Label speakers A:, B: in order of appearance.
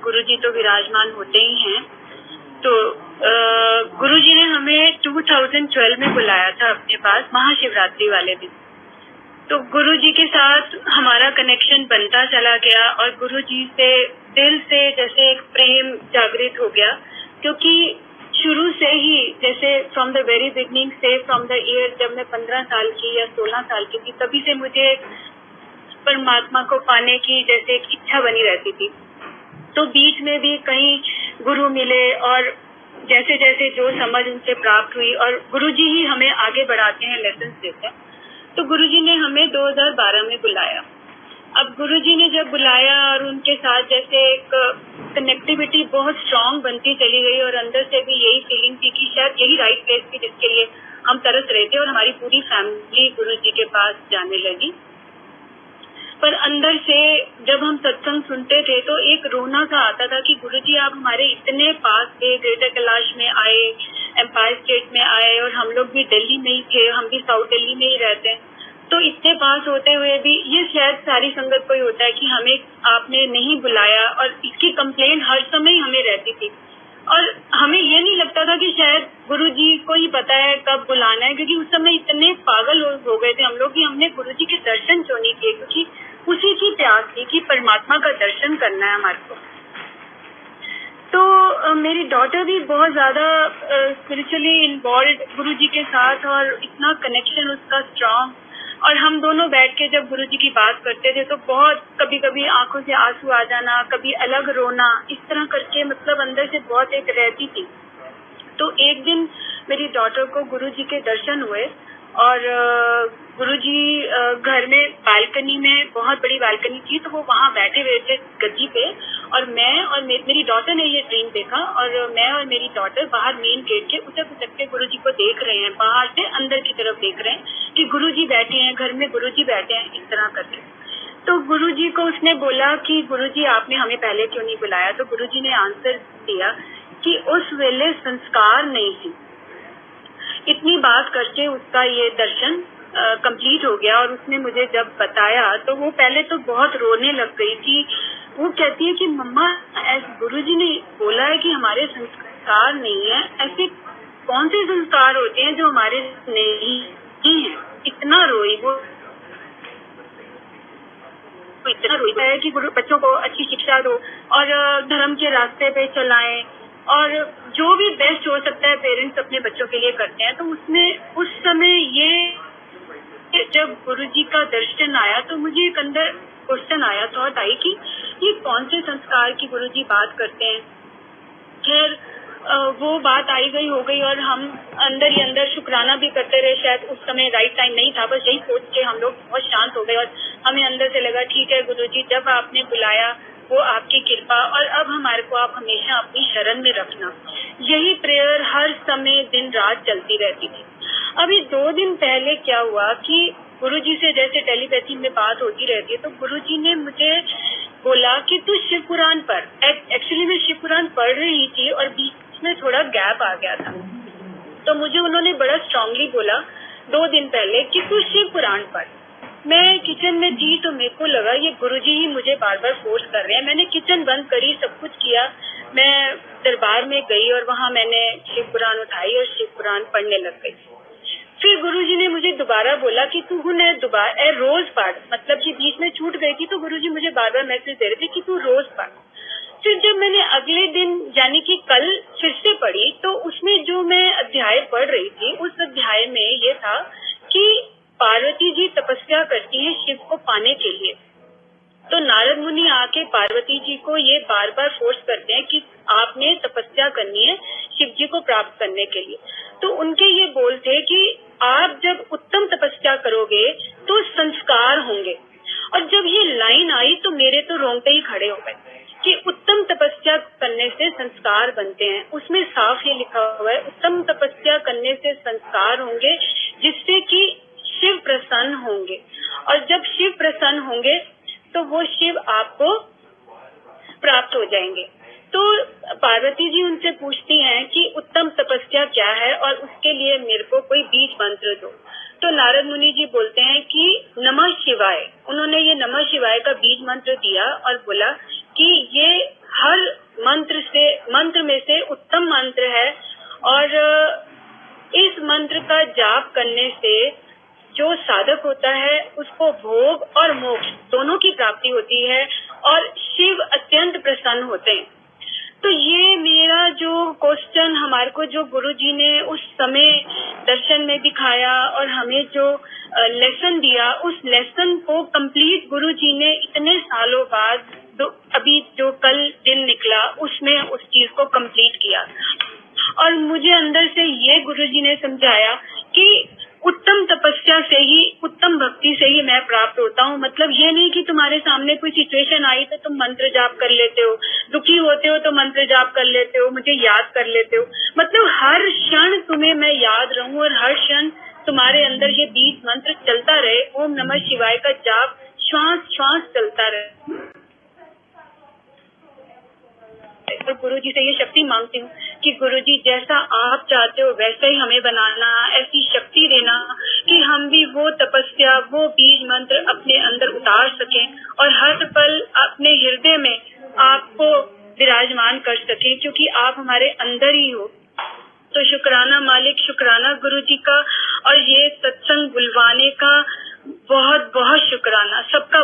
A: गुरुजी तो विराजमान होते ही हैं। तो गुरुजी ने हमें 2012 में बुलाया था अपने पास महाशिवरात्रि वाले दिन। तो गुरुजी के साथ हमारा कनेक्शन बनता चला गया और गुरुजी से दिल से जैसे एक प्रेम जागृत हो गया, क्योंकि शुरू से ही जैसे फ्रॉम द वेरी बिगनिंग से फ्रॉम द ईयर जब मैं 15 साल की या 16 साल की थी, तभी से मुझे परमात्मा को पाने की जैसे एक इच्छा बनी रहती थी। तो बीच में भी कहीं गुरु मिले और जैसे जैसे जो समझ उनसे प्राप्त हुई, और गुरुजी ही हमें आगे बढ़ाते हैं, लेसन देते हैं। तो गुरुजी ने हमें 2012 में बुलाया। अब गुरुजी ने जब बुलाया और उनके साथ जैसे एक कनेक्टिविटी बहुत स्ट्रांग बनती चली गई, और अंदर से भी यही फीलिंग थी कि शायद यही राइट प्लेस थी जिसके लिए हम तरस रहे थे, और हमारी पूरी फैमिली गुरुजी के पास जाने लगी। पर अंदर से जब हम सत्संग सुनते थे तो एक रोना सा आता था कि गुरुजी आप हमारे इतने पास थे, ग्रेटर कैलाश में आए, एम्पायर स्टेट में आए, और हम लोग भी दिल्ली में ही थे, हम भी साउथ दिल्ली में ही रहते हैं। तो इतने पास होते हुए भी ये शायद सारी संगत को ही होता है कि हमें आपने नहीं बुलाया, और इसकी कंप्लेंट हर समय हमें रहती थी। और हमें ये नहीं लगता था कि शायद गुरुजी को ही पता है कब बुलाना है, क्योंकि उस समय इतने पागल हो गए थे हम लोग कि हमने गुरुजी के दर्शन क्यों नहीं किए, क्योंकि उसी की प्यास थी कि परमात्मा का दर्शन करना है हमारे को। तो मेरी डॉटर भी बहुत ज्यादा स्पिरिचुअली इन्वॉल्व गुरुजी के साथ, और इतना कनेक्शन उसका स्ट्रांग। और हम दोनों बैठ के जब गुरुजी की बात करते थे तो बहुत कभी कभी आंखों से आंसू आ जाना, कभी अलग रोना, इस तरह करके मतलब अंदर से बहुत एक रहती थी। तो एक दिन मेरी डॉटर को गुरुजी के दर्शन हुए, और गुरुजी घर में बालकनी में, बहुत बड़ी बालकनी थी, तो वो वहाँ बैठे हुए थे गद्दी पे, और मैं और मेरी डॉटर ने ये ड्रीम देखा, और मैं और मेरी डॉटर बाहर मेन गेट के उचक के गुरुजी को देख रहे हैं, बाहर से अंदर की तरफ देख रहे हैं कि गुरुजी बैठे हैं, घर में गुरुजी बैठे हैं, इस तरह करके। तो गुरुजी को उसने बोला कि गुरुजी आपने हमें पहले क्यों नहीं बुलाया? तो गुरुजी ने आंसर दिया कि उस वेले संस्कार नहीं थी। इतनी बात करके उसका ये दर्शन कंप्लीट हो गया, और उसने मुझे जब बताया तो वो पहले तो बहुत रोने लग गई थी। वो कहती है कि मम्मा गुरुजी ने बोला है कि हमारे संस्कार नहीं है, ऐसे कौन से संस्कार होते हैं जो हमारे नहीं हैं? इतना रोई वो, इतना रोई है कि गुरु बच्चों को अच्छी शिक्षा दो और धर्म के रास्ते पे चलाएं, और जो भी बेस्ट हो सकता है पेरेंट्स अपने बच्चों के लिए करते हैं। तो उसमें उस समय ये जब गुरुजी का दर्शन आया तो मुझे एक अंदर क्वेश्चन आया, थॉट आई कि ये कौन से संस्कार की गुरुजी बात करते हैं। खैर वो बात आई गई हो गई, और हम अंदर ही अंदर शुक्राना भी करते रहे। शायद उस समय राइट टाइम नहीं था, बस यही सोच के हम लोग बहुत शांत हो गए, और हमें अंदर से लगा ठीक है गुरुजी, जब आपने बुलाया वो आपकी कृपा, और अब हमारे को आप हमेशा अपनी शरण में रखना। यही प्रेयर हर समय दिन रात चलती रहती थी। अभी 2 दिन पहले क्या हुआ कि गुरुजी से जैसे टेलीपैथी में बात होती रहती है, तो गुरुजी ने मुझे बोला कि तू शिव पुराण पढ़। एक्चुअली मैं शिव पुराण पढ़ रही थी और बीच में थोड़ा गैप आ गया था, तो मुझे उन्होंने बड़ा स्ट्रांगली बोला 2 दिन पहले कि तू शिव पुराण पढ़। मैं किचन में थी तो मेरे को लगा ये गुरुजी ही मुझे बार बार फोर्स कर रहे हैं। मैंने किचन बंद करी, सब कुछ किया, मैं दरबार में गई और वहाँ मैंने शिव पुराण उठाई और शिव पुराण पढ़ने लग गई। फिर गुरुजी ने मुझे दोबारा बोला कि तू दोबारा रोज पढ़। मतलब कि बीच में छूट गई थी तो गुरुजी मुझे बार बार मैसेज दे रहे थे कि तू रोज पढ़। फिर जब मैंने अगले दिन यानी कि कल फिर से पढ़ी तो उसमें जो मैं अध्याय पढ़ रही थी उस अध्याय में ये था कि पार्वती जी तपस्या करती हैं शिव को पाने के लिए। तो नारद मुनि आके पार्वती जी को ये बार बार फोर्स करते हैं कि आपने तपस्या करनी है शिव जी को प्राप्त करने के लिए। तो उनके ये बोल थे कि आप जब उत्तम तपस्या करोगे तो संस्कार होंगे। और जब ये लाइन आई तो मेरे तो रोंगटे ही खड़े हो गए कि उत्तम तपस्या करने से संस्कार बनते हैं। उसमें साफ ये लिखा हुआ है उत्तम तपस्या करने से संस्कार होंगे जिससे कि शिव प्रसन्न होंगे। और जब शिव प्रसन्न होंगे तो वो शिव आपको प्राप्त हो जाएंगे। तो पार्वती जी उनसे पूछती हैं कि उत्तम तपस्या क्या है और उसके लिए मेरे को कोई बीज मंत्र दो। तो नारद मुनि जी बोलते हैं कि नमः शिवाय। उन्होंने ये नमः शिवाय का बीज मंत्र दिया और बोला कि ये हर मंत्र में से उत्तम मंत्र है। और इस मंत्र का जाप करने से जो साधक होता है उसको भोग और मोक्ष दोनों की प्राप्ति होती है और शिव अत्यंत प्रसन्न होते हैं। तो ये मेरा जो क्वेश्चन हमारे को जो गुरुजी ने उस समय दर्शन में दिखाया और हमें जो लेसन दिया, उस लेसन को कंप्लीट गुरुजी ने इतने सालों बाद अभी जो कल दिन निकला उसमें उस चीज को कंप्लीट किया। और मुझे अंदर से ये गुरुजी ने समझाया कि उत्तम तपस्या से ही, उत्तम भक्ति से ही मैं प्राप्त होता हूँ। मतलब ये नहीं कि तुम्हारे सामने कोई सिचुएशन आई तो तुम मंत्र जाप कर लेते हो, दुखी होते हो तो मंत्र जाप कर लेते हो, मुझे याद कर लेते हो। मतलब हर क्षण तुम्हें मैं याद रहूं और हर क्षण तुम्हारे अंदर ये 20 मंत्र चलता रहे, ओम नमः शिवाय का जाप श्वास श्वास चलता रहे। और गुरुजी से ये शक्ति मांगती हूँ कि गुरुजी जैसा आप चाहते हो वैसे ही हमें बनाना, ऐसी शक्ति देना कि हम भी वो तपस्या, वो बीज मंत्र अपने अंदर उतार सकें और हर पल अपने हृदय में आपको विराजमान कर सकें, क्योंकि आप हमारे अंदर ही हो। तो शुक्राना मालिक, शुक्राना गुरुजी का, और ये सत्संग बुलवाने का बहुत बहुत शुक्राना। सबका